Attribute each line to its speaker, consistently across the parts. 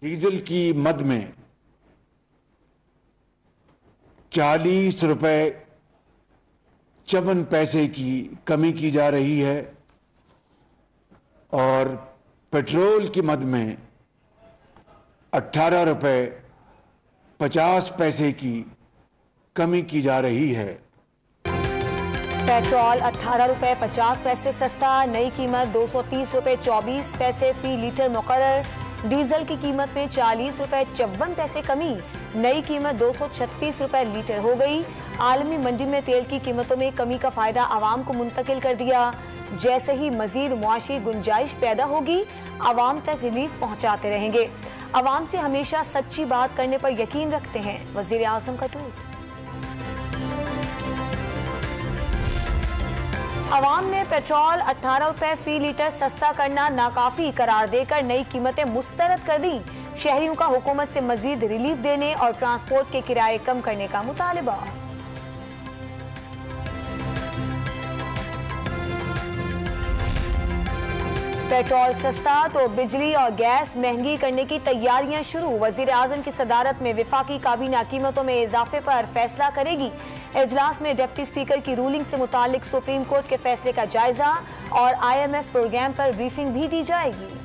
Speaker 1: Diesel की मद में 40 रुपए 54 पैसे की कमी की जा रही है और पेट्रोल की मद में 18 रुपए 50 पैसे की कमी की जा रही है।
Speaker 2: पेट्रोल 18 रुपए 50 पैसे सस्ता, नई कीमत 230 रुपए 24 पैसे फी लीटर मुकर्रर। डीजल की कीमत में 40 रुपए 54 पैसे कमी, नई कीमत 236 रुपए लीटर हो गई। आलमी मंडी में तेल की कीमतों में कमी का फायदा आवाम को मुंतकिल कर दिया। जैसे ही मजीद मुआशी गुंजाइश पैदा होगी, आवाम तक रिलीफ पहुंचाते रहेंगे। आवाम से हमेशा सच्ची बात करने पर यकीन रखते हैं, वजीर आजम का ट्वीट। अवाम ने पेट्रोल 18 रुपए फी लीटर सस्ता करना नाकाफी करार देकर नई कीमतें मुस्तरद कर दी। शहरियों का हुकूमत से मजीद रिलीफ देने और ट्रांसपोर्ट के किराए कम करने का मुतालबा। पेट्रोल सस्ता तो बिजली और गैस महंगी करने की तैयारियां शुरू। वजीर आजम की सदारत में विफाकी काबीना कीमतों में इजाफे पर फैसला करेगी। इजलास में डिप्टी स्पीकर की रूलिंग से मुतालिक सुप्रीम कोर्ट के फैसले का जायजा और IMF प्रोग्राम पर ब्रीफिंग भी दी जाएगी।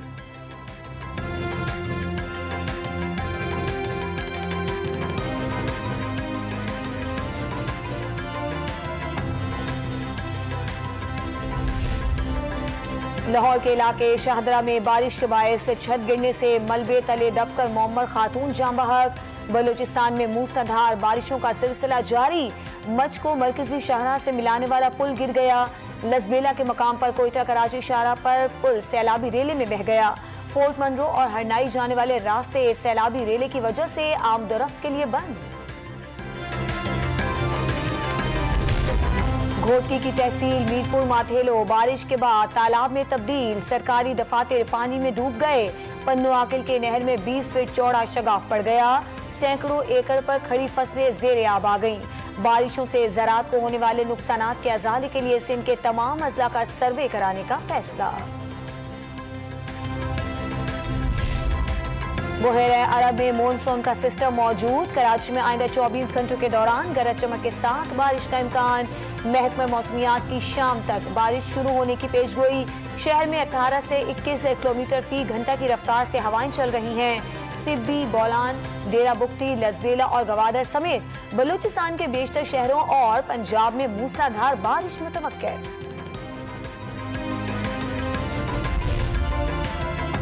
Speaker 2: लाहौर के इलाके शाहदरा में बारिश के बायस छत गिरने से मलबे तले दबकर मोहम्मद खातून जान बहक। बलूचिस्तान में मूसलाधार बारिशों का सिलसिला जारी। मच को मरकजी शाहराह से मिलाने वाला पुल गिर गया। लसबेला के मकाम पर कोयटा कराची शाहराह पर पुल सैलाबी रेले में बह गया। फोर्ट मनरो और हरनाई जाने वाले रास्ते सैलाबी रेले की वजह से आमदोरफ्त के लिए बंद। घोटकी की तहसील मीरपुर माथेलो बारिश के बाद तालाब में तब्दील। सरकारी दफातर पानी में डूब गए। पन्नू आकिल के नहर में 20 फीट चौड़ा शगाफ पड़ गया। सैकड़ों एकड़ पर खड़ी फसलें ज़ेरे आब आ गईं। बारिशों से ज़राअत को होने वाले नुकसानात के अजाले के लिए सिंध के तमाम अजला का सर्वे कराने का फैसला। बहरे अरब में मानसून का सिस्टम मौजूद। कराची में आइंदा 24 घंटों के दौरान गरज चमक के साथ बारिश का इम्कान। महकमा मौसमियात की शाम तक बारिश शुरू होने की पेशगोई। शहर में 18 से 21 किलोमीटर फी घंटा की रफ्तार से हवाएं चल रही हैं। सिब्बी, बोलान, डेरा बुगटी, लसबेला और गवादर समेत बलूचिस्तान के बेशतर शहरों और पंजाब में मूसलाधार बारिश मुतवक्के।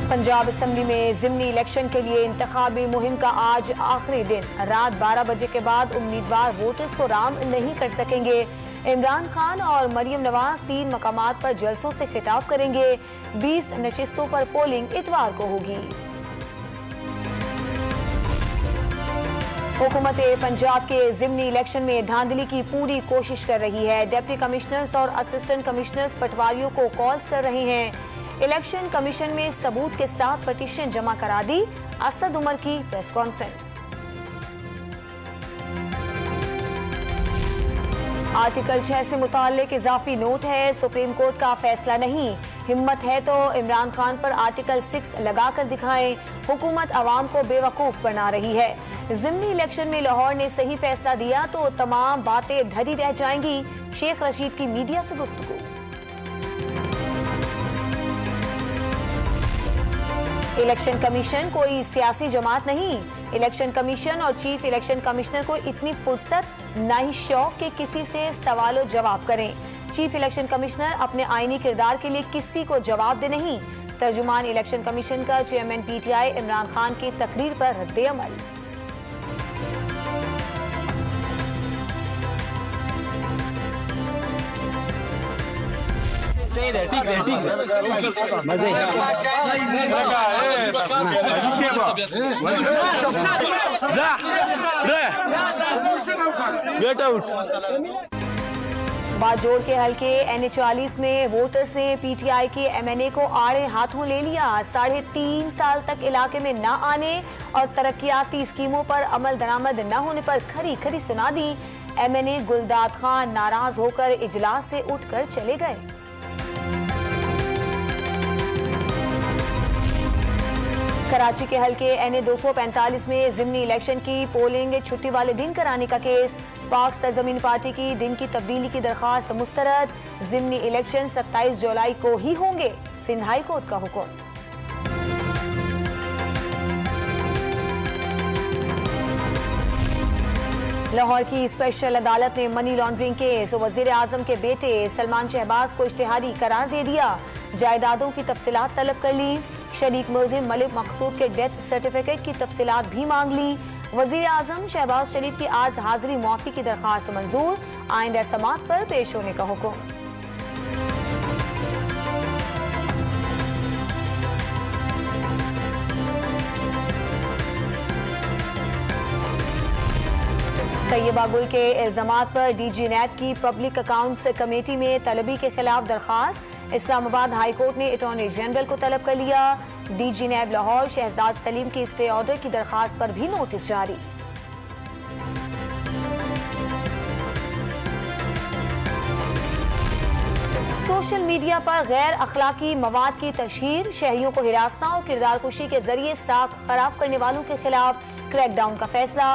Speaker 2: पंजाब असेंबली में ज़िमनी इलेक्शन के लिए इंतखाबी मुहिम का आज आखिरी दिन। रात 12 बजे के बाद उम्मीदवार वोटर्स को राम नहीं कर सकेंगे। इमरान खान और मरियम नवाज 3 मकामात पर जलसों से खिताब करेंगे। 20 नशिस्तों पर पोलिंग इतवार को होगी। हुकूमत पंजाब के ज़िमनी इलेक्शन में धांधली की पूरी कोशिश कर रही है। डिप्टी कमिश्नर्स और असिस्टेंट कमिश्नर्स पटवारियों को कॉल्स कर रहे हैं। इलेक्शन कमीशन में सबूत के साथ पटिशन जमा करा दी। असद उमर की प्रेस कॉन्फ्रेंस। आर्टिकल 6 से मुताल्लिक इजाफी नोट है। सुप्रीम कोर्ट का फैसला नहीं। हिम्मत है तो इमरान खान पर आर्टिकल 6 लगाकर दिखाएं। हुकूमत आवाम को बेवकूफ बना रही है। ज़िमनी इलेक्शन में लाहौर ने सही फैसला दिया तो तमाम बातें धरी रह जाएंगी। शेख रशीद की मीडिया से गुफ्तगू। इलेक्शन कमीशन कोई सियासी जमात नहीं। इलेक्शन कमीशन और चीफ इलेक्शन कमिश्नर को इतनी फुर्सत ना ही शौक के किसी से सवालों जवाब करें। चीफ इलेक्शन कमिश्नर अपने आईनी किरदार के लिए किसी को जवाब दे नहीं। तर्जुमान इलेक्शन कमीशन का चेयरमैन PTI इमरान खान की तकरीर पर रद्द-ए-अमल। बाजोड़ के हल्के NH40 में वोटर्स ने PTI के MNA को आड़े हाथों ले लिया। 3.5 साल तक इलाके में न आने और तरक्याती स्कीमों पर अमल दरामद न होने पर खरी खरी सुना दी। MNA गुलदाद खान नाराज होकर इजलास से उठकर चले गए। कराची के हल्के NA 245 में जिमनी इलेक्शन की पोलिंग छुट्टी वाले दिन कराने का केस। पाक सरजमीन पार्टी की दिन की तब्दीली की दरखास्त मुस्तरद। जिमनी इलेक्शन 27 जुलाई को ही होंगे, सिंध हाई कोर्ट का हुक्म। लाहौर की स्पेशल अदालत ने मनी लॉन्ड्रिंग केस वजीर आजम के बेटे सलमान शहबाज को इश्तिहारी करार दे दिया। जायदादों की तफसीलात तलब कर ली। शरीक मुलजिम मलिक मकसूद के डेथ सर्टिफिकेट की तफसीलात भी मांग ली। वजीर आजम शहबाज शरीफ की आज हाजिरी मुआफी की दरखास्त मंजूर। आइंदा समाअत पर पेश होने का हुक्म। तैयबा गुल के इल्जामात पर DG NAB की पब्लिक अकाउंट्स कमेटी में तलबी के खिलाफ दरखास्त। इस्लामाबाद हाई कोर्ट ने अटॉर्नी जनरल को तलब कर लिया। DG NAB लाहौर शहजाद सलीम की स्टे ऑर्डर की दरखास्त पर भी नोटिस जारी। सोशल मीडिया पर गैर अखलाकी मवाद की तशहीर। शहरियों को हिरासत और किरदार कुशी के जरिए साख खराब करने वालों के खिलाफ क्रैकडाउन का फैसला।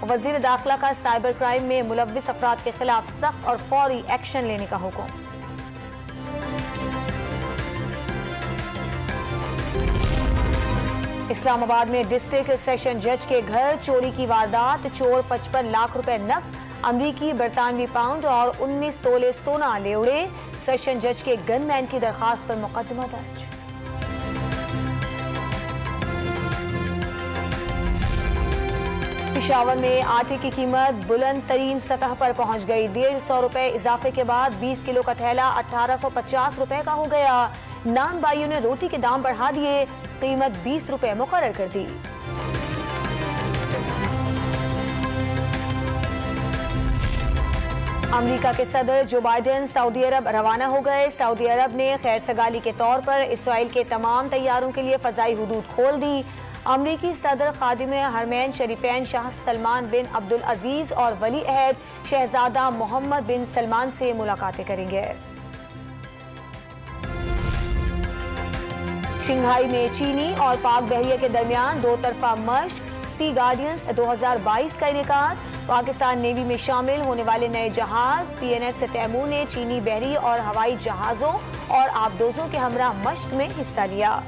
Speaker 2: वजीर दाखिला का साइबर क्राइम में मुलव्विस अफराद के खिलाफ सख्त और फौरी एक्शन लेने का हुक्म। इस्लामाबाद में डिस्ट्रिक्ट सेशन जज के घर चोरी की वारदात। चोर 55 लाख रुपए नकद, अमरीकी बरतानवी पाउंड और 19 तोले सोना ले उड़े। सेशन जज के गनमैन की दरखास्त पर मुकदमा दर्ज। पेशावर में आटे की कीमत बुलंद तरीन सतह पर पहुंच गई। 150 रुपए इजाफे के बाद 20 किलो का थैला 1850 रुपए का हो गया। नान भाइयों ने रोटी के दाम बढ़ा दिए, कीमत 20 रुपए मुकर्रर कर दी। अमेरिका के सदर जो बाइडेन सऊदी अरब रवाना हो गए। सऊदी अरब ने खैर सगाली के तौर पर इसराइल के तमाम तैयारों के लिए फजाई हुदूद खोल दी। अमरीकी सदर खादिम हरमैन शरीफैन शाह सलमान बिन अब्दुल अजीज और वली अहद शहजादा मोहम्मद बिन सलमान से मुलाकातें करेंगे। शंघाई में चीनी और पाक बहरिया के दरमियान दो तरफा मशक सी गार्डियंस 2022 का इनेकाद। पाकिस्तान नेवी में शामिल होने वाले नए जहाज PNS तैमूर ने चीनी बहरी और हवाई जहाजों और आबदोजों के हमरा मशक में हिस्सा लिया।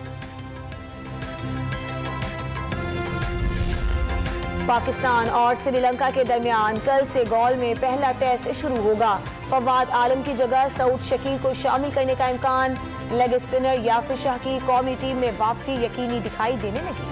Speaker 2: पाकिस्तान और श्रीलंका के दरमियान कल से गौल में पहला टेस्ट शुरू होगा। फवाद आलम की जगह सऊद शकील को शामिल करने का इम्कान। लेग स्पिनर यासिर शाह की कौमी टीम में वापसी यकीनी दिखाई देने लगी।